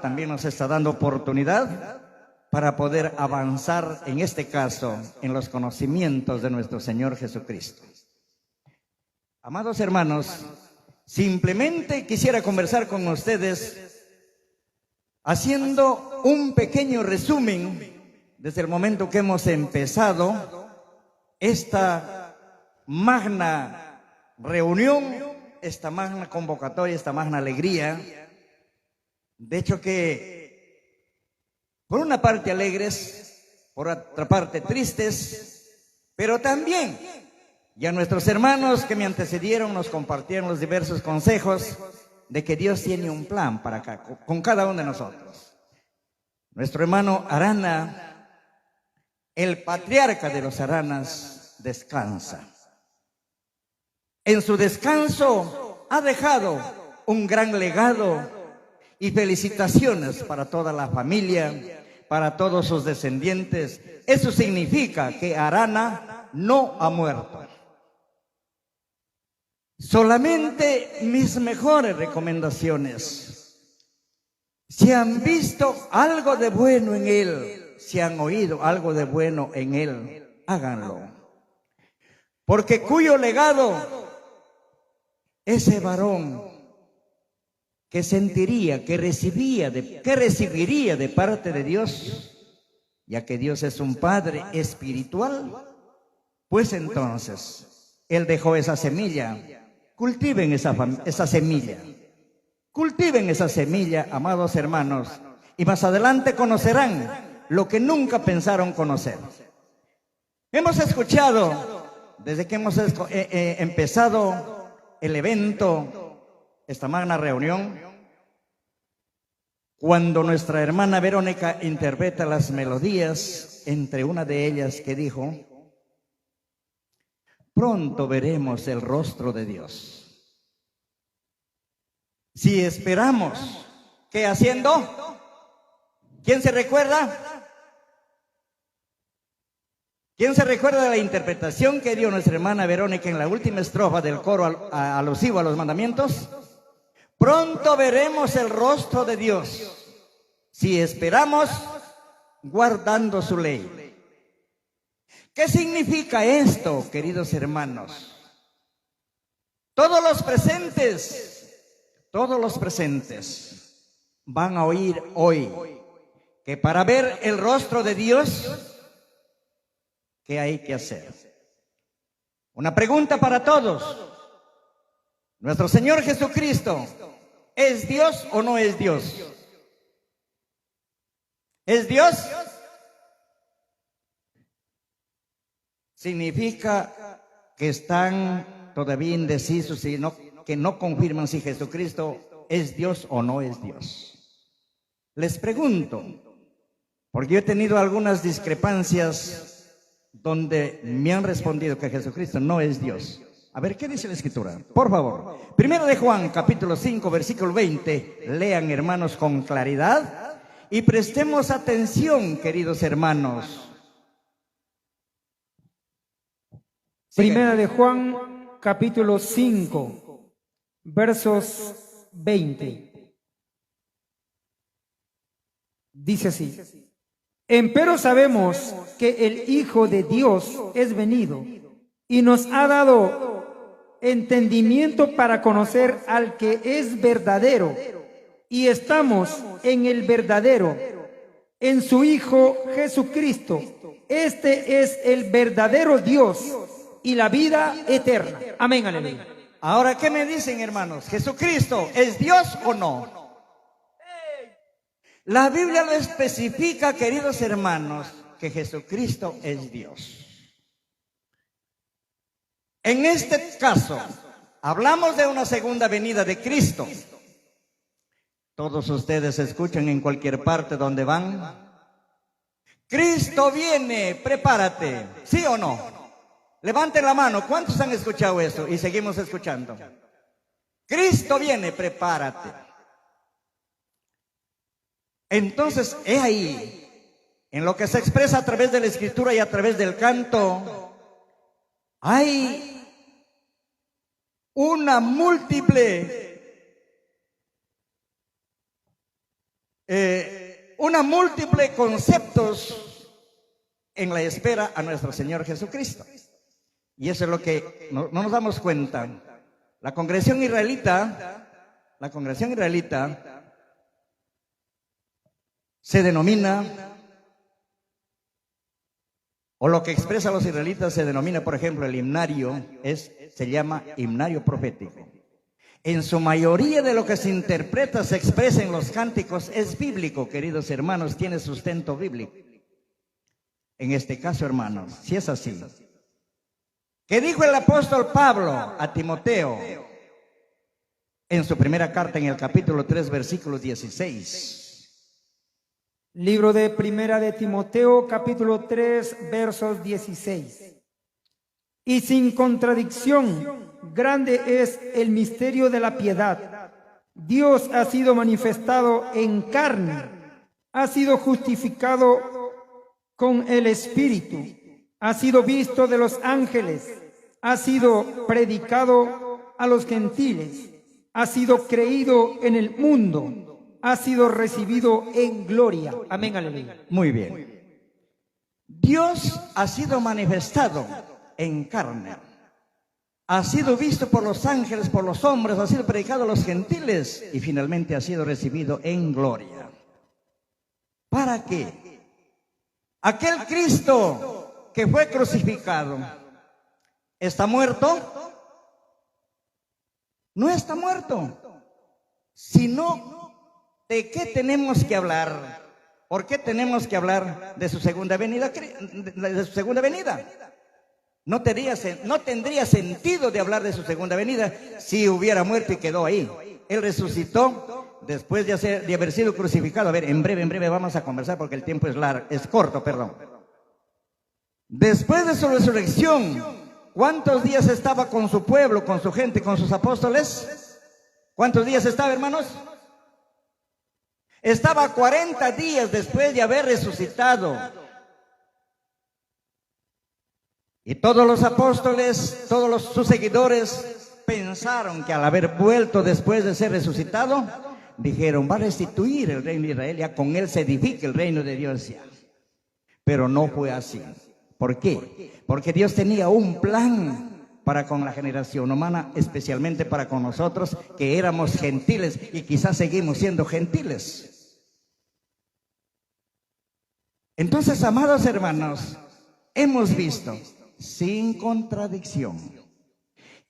también nos está dando oportunidad para poder avanzar, en este caso, en los conocimientos de nuestro Señor Jesucristo. Amados hermanos, simplemente quisiera conversar con ustedes haciendo un pequeño resumen desde el momento que hemos empezado esta magna reunión, esta magna convocatoria, esta magna alegría. De hecho que, por una parte alegres, por otra parte tristes, pero también ya nuestros hermanos que me antecedieron nos compartieron los diversos consejos de que Dios tiene un plan para acá, con cada uno de nosotros. Nuestro hermano Arana, el patriarca de los Aranas, descansa. En su descanso ha dejado un gran legado y felicitaciones para toda la familia, para todos sus descendientes. Eso significa que Arana no ha muerto. Solamente mis mejores recomendaciones. Si han visto algo de bueno en él, si han oído algo de bueno en él, háganlo. Porque cuyo legado, ese varón que sentiría, que recibiría de parte de Dios, ya que Dios es un Padre espiritual, pues entonces Él dejó esa semilla. Cultiven esa semilla. Cultiven esa semilla, amados hermanos, y más adelante conocerán lo que nunca pensaron conocer. Hemos escuchado, desde que hemos empezado el evento, esta magna reunión, cuando nuestra hermana Verónica interpreta las melodías, entre una de ellas que dijo: pronto veremos el rostro de Dios. Si esperamos, ¿qué haciendo? ¿Quién se recuerda? ¿Quién se recuerda de la interpretación que dio nuestra hermana Verónica en la última estrofa del coro alusivo a los mandamientos? Pronto veremos el rostro de Dios, si esperamos guardando su ley. ¿Qué significa esto, queridos hermanos? Todos los presentes van a oír hoy que para ver el rostro de Dios, ¿qué hay que hacer? Una pregunta para todos. ¿Nuestro Señor Jesucristo es Dios o no es Dios? ¿Es Dios? Significa que están todavía indecisos y que no confirman si Jesucristo es Dios o no es Dios. Les pregunto, porque yo he tenido algunas discrepancias donde me han respondido que Jesucristo no es Dios. A ver, ¿qué dice la Escritura? Por favor. Primero de Juan, capítulo 5, versículo 20. Lean, hermanos, con claridad y prestemos atención, queridos hermanos. Primera de Juan, capítulo 5, versos 20. Dice así: empero sabemos que el Hijo de Dios es venido y nos ha dado entendimiento para conocer al que es verdadero, y estamos en el verdadero, en su Hijo Jesucristo. Este es el verdadero Dios y la vida eterna. Amén, aleluya. Ahora, ¿qué me dicen, hermanos? ¿Jesucristo es Dios o no? La Biblia lo especifica, queridos hermanos, que Jesucristo es Dios. En este caso, hablamos de una segunda venida de Cristo. Todos ustedes escuchan en cualquier parte donde van: Cristo viene, prepárate. ¿Sí o no? Levanten la mano, ¿cuántos han escuchado eso? Y seguimos escuchando. Cristo viene, prepárate. Entonces, he ahí, en lo que se expresa a través de la Escritura y a través del canto, hay una múltiple una múltiple conceptos en la espera a nuestro Señor Jesucristo. Y eso es lo que no nos damos cuenta. La congregación israelita se denomina, o lo que expresa a los israelitas se denomina, por ejemplo, el himnario, se llama himnario profético. En su mayoría de lo que se interpreta, se expresa en los cánticos, es bíblico, queridos hermanos, tiene sustento bíblico. En este caso, hermanos, si es así, ¿qué dijo el apóstol Pablo a Timoteo en su primera carta, en el capítulo 3, versículo 16? Libro de Primera de Timoteo, capítulo 3, versos 16. Y sin contradicción, grande es el misterio de la piedad. Dios ha sido manifestado en carne, ha sido justificado con el Espíritu, ha sido visto de los ángeles, ha sido predicado a los gentiles, ha sido creído en el mundo, ha sido recibido en gloria. Amén, aleluya. Muy bien. Dios ha sido manifestado en carne, ha sido visto por los ángeles, por los hombres, ha sido predicado a los gentiles y finalmente ha sido recibido en gloria. ¿Para qué? Aquel Cristo que fue crucificado, ¿está muerto? No está muerto, sino ¿de qué tenemos que hablar? ¿Por qué tenemos que hablar de su segunda venida? No tendría sentido de hablar de su segunda venida si hubiera muerto y quedó ahí. Él resucitó después de haber sido crucificado. A ver, en breve vamos a conversar porque el tiempo es corto, perdón. Después de su resurrección, ¿cuántos días estaba con su pueblo, con su gente, con sus apóstoles? ¿Cuántos días estaba, hermanos? Estaba 40 días después de haber resucitado. Y todos los apóstoles, sus seguidores, pensaron que al haber vuelto después de ser resucitado, dijeron, va a restituir el reino de Israel, ya con él se edifica el reino de Dios ya. Pero no fue así. ¿Por qué? Porque Dios tenía un plan para con la generación humana, especialmente para con nosotros, que éramos gentiles y quizás seguimos siendo gentiles. Entonces, amados hermanos, hemos visto, sin contradicción,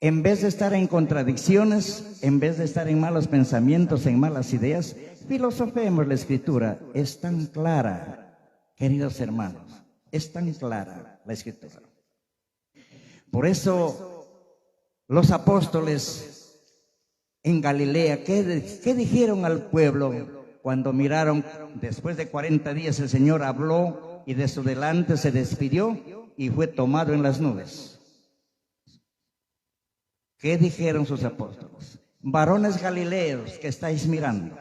en vez de estar en contradicciones, en vez de estar en malos pensamientos, en malas ideas, filosofemos la Escritura. Es tan clara, queridos hermanos, es tan clara la Escritura. Por eso los apóstoles en Galilea, ¿qué dijeron al pueblo cuando miraron? Después de 40 días el Señor habló y de su delante se despidió y fue tomado en las nubes. ¿Qué dijeron sus apóstoles? Varones galileos que estáis mirando,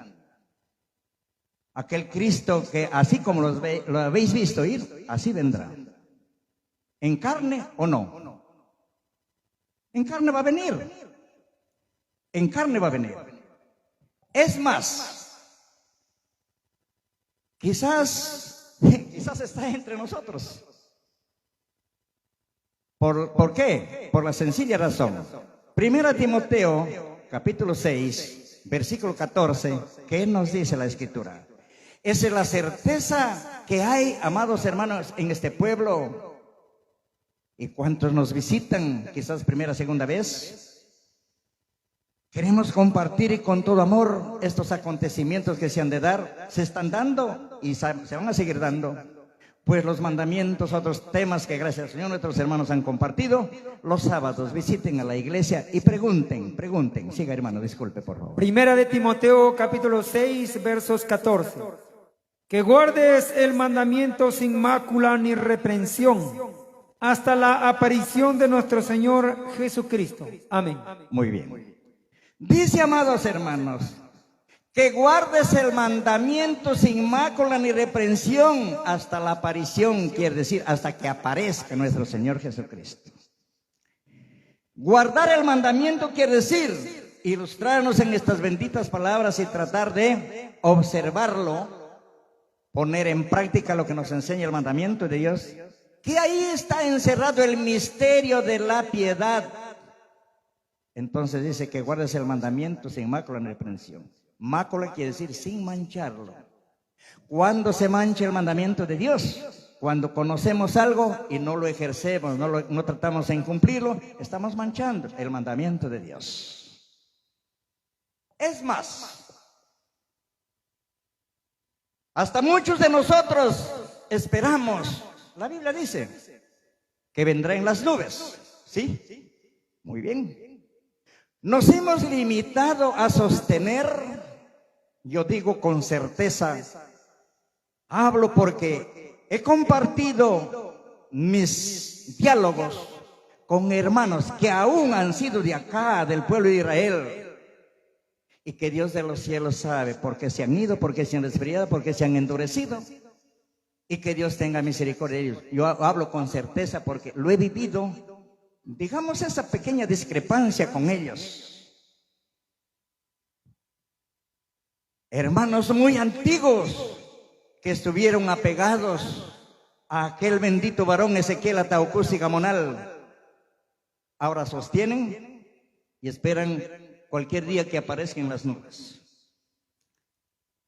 aquel Cristo que así como lo habéis visto ir, así vendrá. ¿En carne o no? En carne va a venir. En carne va a venir. Es más, quizás está entre nosotros. ¿Por qué? Por la sencilla razón. Primera Timoteo, capítulo 6, versículo 14, ¿qué nos dice la Escritura? Esa es la certeza que hay, amados hermanos, en este pueblo. ¿Y cuántos nos visitan, quizás primera, segunda vez? Queremos compartir y con todo amor estos acontecimientos que se han de dar, se están dando y se van a seguir dando. Pues los mandamientos, otros temas que gracias al Señor nuestros hermanos han compartido, los sábados visiten a la iglesia y pregunten. Siga, hermano, disculpe, por favor. Primera de Timoteo, capítulo 6, versos 14. Que guardes el mandamiento sin mácula ni reprensión, hasta la aparición de nuestro Señor Jesucristo. Amén. Muy bien. Dice, amados hermanos, que guardes el mandamiento sin mácula ni reprensión hasta la aparición, quiere decir hasta que aparezca nuestro Señor Jesucristo. Guardar el mandamiento quiere decir ilustrarnos en estas benditas palabras y tratar de observarlo, poner en práctica lo que nos enseña el mandamiento de Dios, que ahí está encerrado el misterio de la piedad. Entonces dice que guardes el mandamiento sin mácula ni reprensión. Mácula quiere decir sin mancharlo. ¿Cuándo se mancha el mandamiento de Dios? Cuando conocemos algo y no lo ejercemos, no tratamos de cumplirlo, estamos manchando el mandamiento de Dios. Es más, hasta muchos de nosotros esperamos, la Biblia dice, que vendrá en las nubes. ¿Sí? Muy bien. Nos hemos limitado a sostener, yo digo con certeza, hablo porque he compartido mis diálogos con hermanos que aún han sido de acá, del pueblo de Israel, y que Dios de los cielos sabe por qué se han ido, por qué se han desfriado, por qué se han endurecido, y que Dios tenga misericordia de ellos. Yo hablo con certeza porque lo he vivido, digamos, esa pequeña discrepancia con ellos. Hermanos muy antiguos que estuvieron apegados a aquel bendito varón Ezequiel Ataucusi Gamonal, ahora sostienen y esperan cualquier día que aparezca en las nubes.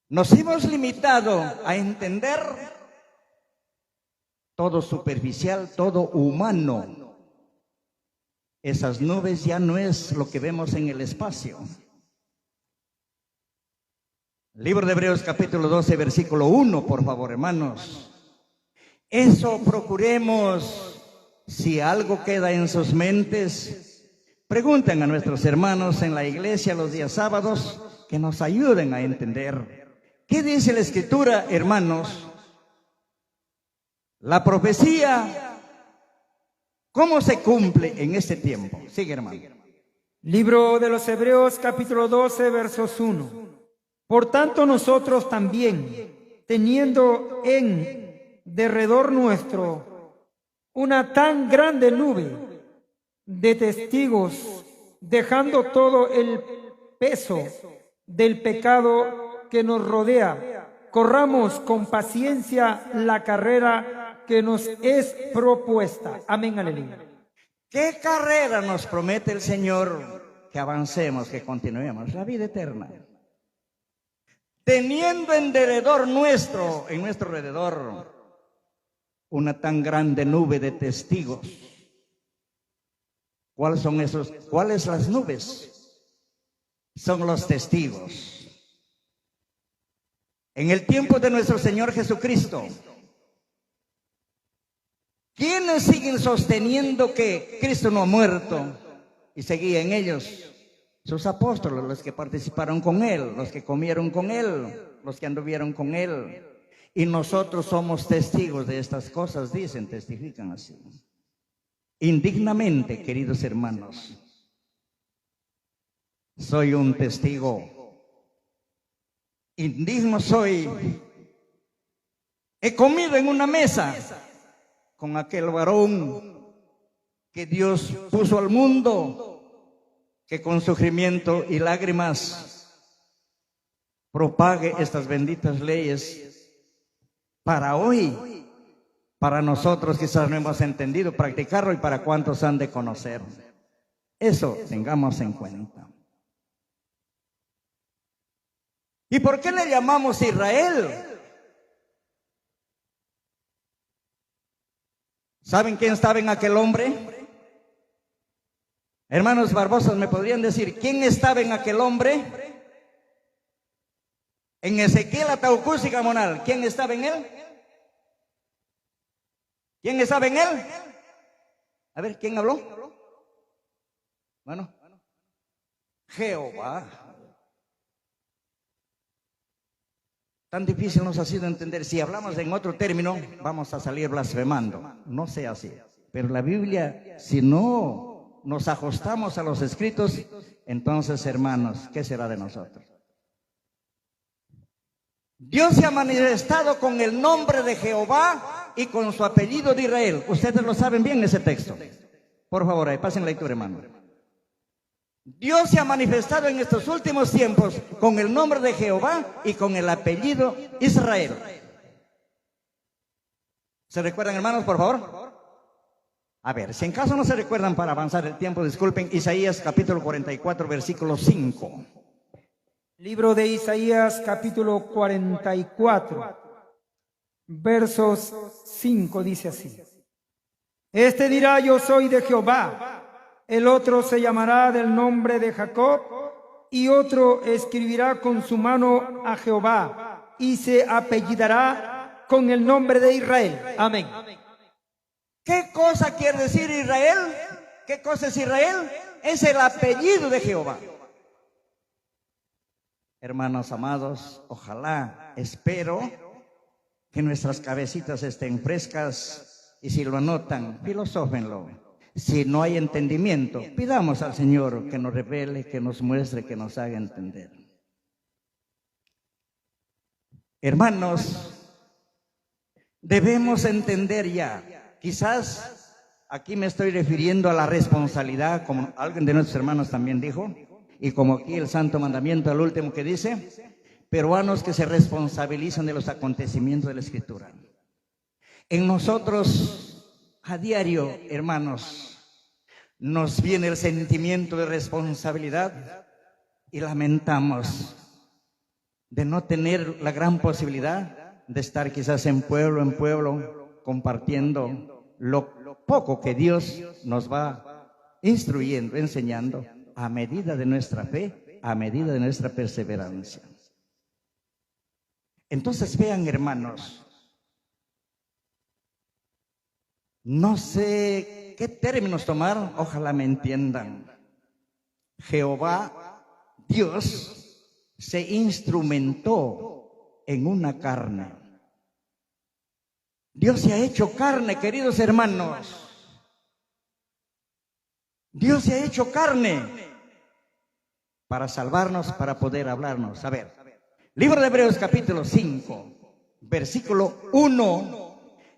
Nos hemos limitado a entender todo superficial, todo humano. Esas nubes ya no es lo que vemos en el espacio. Libro de Hebreos capítulo 12, versículo 1, por favor, hermanos. Eso procuremos, si algo queda en sus mentes, pregunten a nuestros hermanos en la iglesia los días sábados que nos ayuden a entender. ¿Qué dice la Escritura, hermanos? La profecía, ¿cómo se cumple en este tiempo? Sigue, hermano. Libro de los Hebreos capítulo 12, versos 1. Por tanto nosotros también, teniendo en derredor nuestro una tan grande nube de testigos, dejando todo el peso del pecado que nos rodea, corramos con paciencia la carrera que nos es propuesta. Amén, aleluya. ¿Qué carrera nos promete el Señor? Que avancemos, que continuemos, la vida eterna. Teniendo en derredor nuestro, en nuestro alrededor, una tan grande nube de testigos. ¿Cuáles son esos? ¿Cuáles las nubes? Son los testigos. En el tiempo de nuestro Señor Jesucristo, ¿quiénes siguen sosteniendo que Cristo no ha muerto? Y seguían ellos. Sus apóstoles, los que participaron con Él, los que comieron con Él, los que anduvieron con Él. Y nosotros somos testigos de estas cosas, dicen, testifican así. Indignamente, queridos hermanos, soy un testigo. Indigno soy. He comido en una mesa con aquel varón que Dios puso al mundo, que con sufrimiento y lágrimas propague estas benditas leyes para hoy, para nosotros quizás no hemos entendido practicarlo y para cuantos han de conocer. Eso tengamos en cuenta. ¿Y por qué le llamamos Israel? ¿Saben quién estaba en aquel hombre? Hermanos Barbosa, ¿me podrían decir quién estaba en aquel hombre? En Ezequiel Ataucusi Gamonal, ¿quién estaba en él? ¿Quién estaba en él? A ver, ¿quién habló? Bueno, Jehová. Tan difícil nos ha sido entender. Si hablamos en otro término, vamos a salir blasfemando. No sea así. Pero la Biblia, si no nos ajustamos a los escritos, entonces, hermanos, ¿qué será de nosotros? Dios se ha manifestado con el nombre de Jehová y con su apellido de Israel. Ustedes lo saben bien ese texto. Por favor, ahí pasen la lectura, hermano. Dios se ha manifestado en estos últimos tiempos con el nombre de Jehová y con el apellido Israel. ¿Se recuerdan, hermanos, por favor? A ver, si en caso no se recuerdan para avanzar el tiempo, disculpen, Isaías capítulo 44, versículo 5. Libro de Isaías, capítulo 44, versos 5, dice así. Este dirá: yo soy de Jehová. El otro se llamará del nombre de Jacob, y otro escribirá con su mano a Jehová, y se apellidará con el nombre de Israel. Amén. ¿Qué cosa quiere decir Israel? ¿Qué cosa es Israel? Es el apellido de Jehová. Hermanos amados, ojalá, espero que nuestras cabecitas estén frescas, y si lo anotan, filosófenlo. Si no hay entendimiento, pidamos al Señor que nos revele, que nos muestre, que nos haga entender. Hermanos, debemos entender ya. Quizás aquí me estoy refiriendo a la responsabilidad, como alguien de nuestros hermanos también dijo, y como aquí el santo mandamiento, al último que dice, peruanos que se responsabilizan de los acontecimientos de la Escritura. En nosotros, a diario, hermanos, nos viene el sentimiento de responsabilidad y lamentamos de no tener la gran posibilidad de estar quizás en pueblo, compartiendo lo poco que Dios nos va instruyendo, enseñando, a medida de nuestra fe, a medida de nuestra perseverancia. Entonces vean, hermanos, no sé qué términos tomar, ojalá me entiendan. Jehová, Dios, se instrumentó en una carne. Dios se ha hecho carne, queridos hermanos. Dios se ha hecho carne para salvarnos, para poder hablarnos. A ver, libro de Hebreos capítulo 5, versículo 1.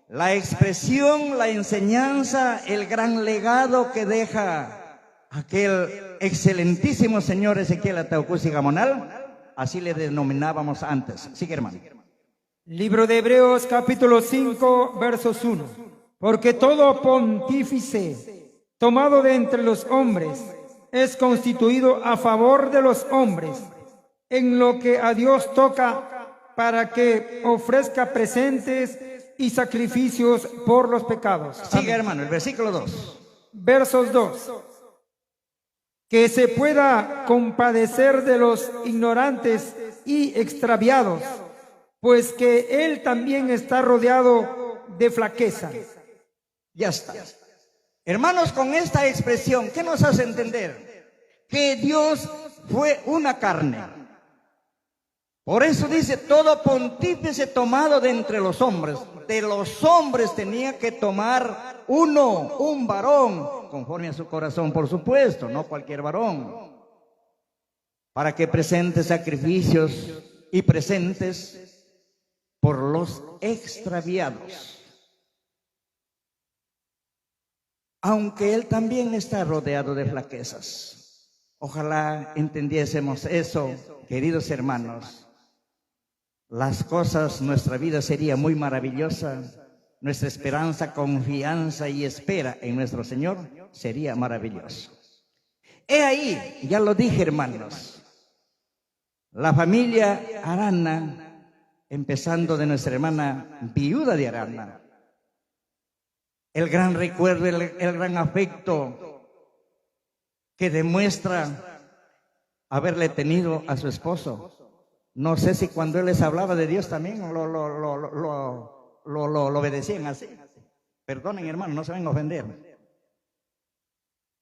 La expresión, la enseñanza, el gran legado que deja aquel excelentísimo señor Ezequiel Ataucusi Gamonal, así le denominábamos antes. Sigue, hermano. Libro de Hebreos capítulo 5, versos 1. Porque todo pontífice tomado de entre los hombres es constituido a favor de los hombres, en lo que a Dios toca, para que ofrezca presentes y sacrificios por los pecados. Sigue, hermano, el versículo 2. Versos 2. Que se pueda compadecer de los ignorantes y extraviados, pues que él también está rodeado de flaqueza. Ya está. Hermanos, con esta expresión, ¿qué nos hace entender? Que Dios fue una carne. Por eso dice, todo pontífice tomado de entre los hombres. De los hombres tenía que tomar uno, un varón, conforme a su corazón, por supuesto, no cualquier varón, para que presente sacrificios y presentes por los extraviados. Aunque él también está rodeado de flaquezas. Ojalá entendiésemos eso, queridos hermanos. Las cosas, nuestra vida sería muy maravillosa. Nuestra esperanza, confianza y espera en nuestro Señor sería maravilloso. He ahí, ya lo dije, hermanos, la familia Arana, empezando de nuestra hermana viuda de Arana, el gran recuerdo, el gran afecto que demuestra haberle tenido a su esposo. No sé si cuando él les hablaba de Dios también lo obedecían así. Perdonen, hermano, no se van a ofender.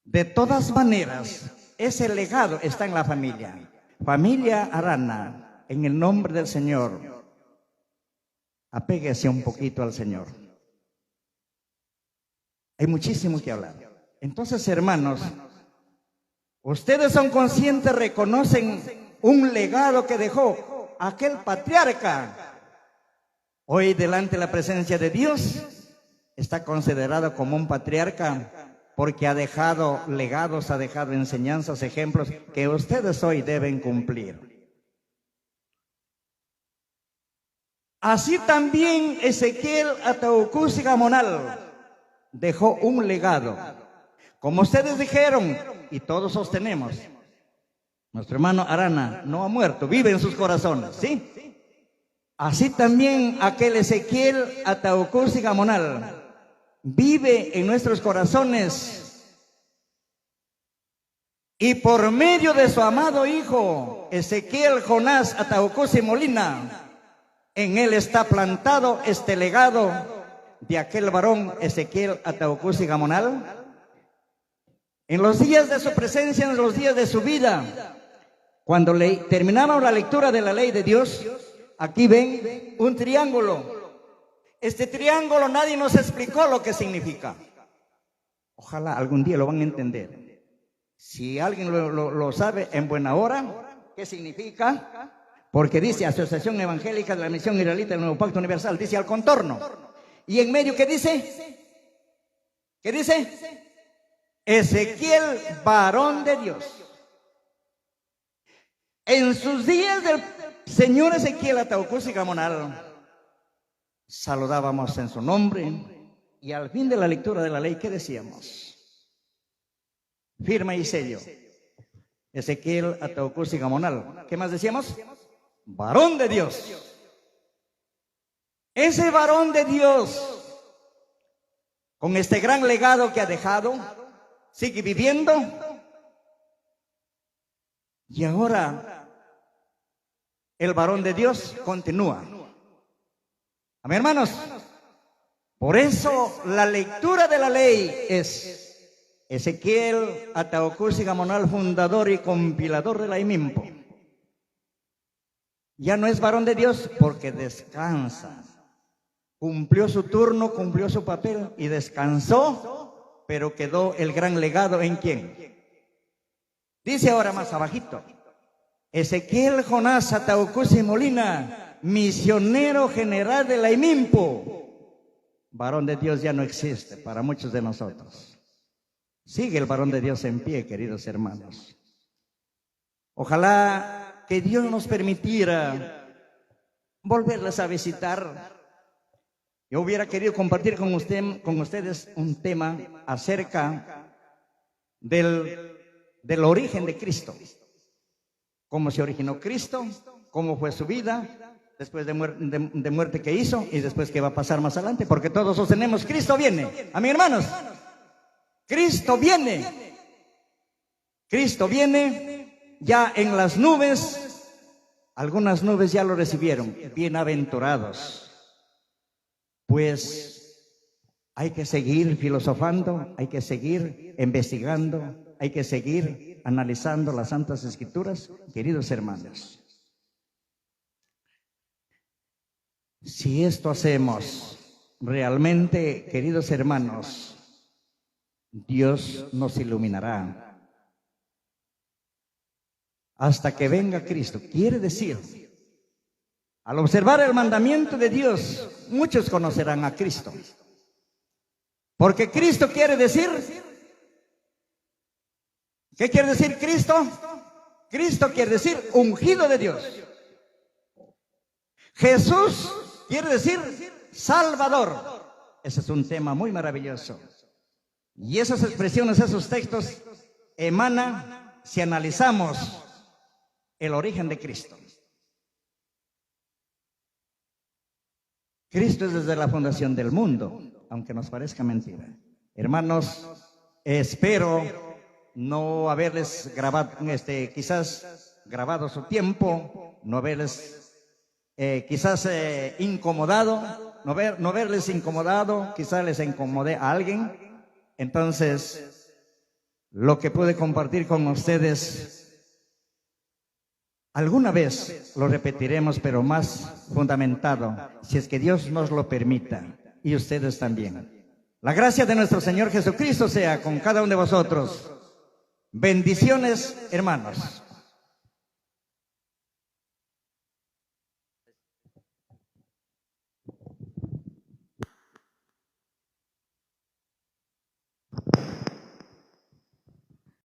De todas maneras, ese legado está en la familia. Familia Arana, en el nombre del Señor, apéguese un poquito al Señor. Hay muchísimo que hablar. Entonces, hermanos, ustedes son conscientes, reconocen un legado que dejó aquel patriarca. Hoy, delante de la presencia de Dios, está considerado como un patriarca porque ha dejado legados, ha dejado enseñanzas, ejemplos que ustedes hoy deben cumplir. Así también Ezequiel Atahualcúzi Gamonal dejó un legado. Como ustedes dijeron, y todos sostenemos, nuestro hermano Arana no ha muerto, vive en sus corazones, ¿sí? Así también aquel Ezequiel Atahualcúzi Gamonal vive en nuestros corazones. Y por medio de su amado hijo, Ezequiel Jonás Atahualcúzi Molina, en él está plantado este legado de aquel varón Ezequiel Atahualcúzi Gamonal. En los días de su presencia, en los días de su vida, cuando terminamos la lectura de la ley de Dios, aquí ven un triángulo. Este triángulo nadie nos explicó lo que significa. Ojalá algún día lo van a entender. Si alguien lo sabe en buena hora, ¿qué significa? Porque dice Asociación Evangélica de la Misión Israelita del Nuevo Pacto Universal, dice al contorno. Y en medio, ¿qué dice? ¿Qué dice? Ezequiel, varón de Dios. En sus días del señor Ezequiel Atahualcúzi Gamonal, saludábamos en su nombre, y al fin de la lectura de la ley, ¿qué decíamos? Firma y sello. Ezequiel Atahualcúzi Gamonal. ¿Qué más decíamos? Varón de Dios. Ese varón de Dios, con este gran legado que ha dejado, sigue viviendo. Y ahora el varón de Dios continúa. Amén, hermanos. Por eso la lectura de la ley es Ezequiel Atahualcúzi Gamonal, fundador y compilador de la IMIMPO. Ya no es varón de Dios porque descansa. Cumplió su turno, cumplió su papel y descansó, pero quedó el gran legado ¿en quién? Dice ahora más abajito, Ezequiel Jonás Atahualcúzi Molina, misionero general de la IMIMPO. Varón de Dios ya no existe para muchos de nosotros. Sigue el varón de Dios en pie, queridos hermanos. Ojalá que Dios nos permitiera volverles a visitar. Yo hubiera querido compartir con ustedes un tema acerca del origen de Cristo. Cómo se originó Cristo, cómo fue su vida, después de muerte que hizo y después qué va a pasar más adelante, porque todos sostenemos, Cristo viene. Amén, hermanos. Cristo viene. Cristo viene ya en las nubes. Algunas nubes ya lo recibieron. Bienaventurados. Pues hay que seguir filosofando, hay que seguir investigando, hay que seguir analizando las Santas Escrituras, queridos hermanos. Si esto hacemos realmente, queridos hermanos, Dios nos iluminará hasta que venga Cristo. Quiere decir, al observar el mandamiento de Dios, muchos conocerán a Cristo. Porque Cristo quiere decir, ¿qué quiere decir Cristo? Cristo quiere decir ungido de Dios. Jesús quiere decir Salvador. Ese es un tema muy maravilloso. Y esas expresiones, esos textos emanan si analizamos el origen de Cristo. Cristo es desde la fundación del mundo, aunque nos parezca mentira. Hermanos, espero no haberles grabado, quizás grabado su tiempo, no haberles quizás incomodado, no haberles incomodado, quizás les incomodé a alguien. Entonces, lo que pude compartir con ustedes, alguna vez lo repetiremos, pero más fundamentado, si es que Dios nos lo permita, y ustedes también. La gracia de nuestro Señor Jesucristo sea con cada uno de vosotros. Bendiciones, hermanos.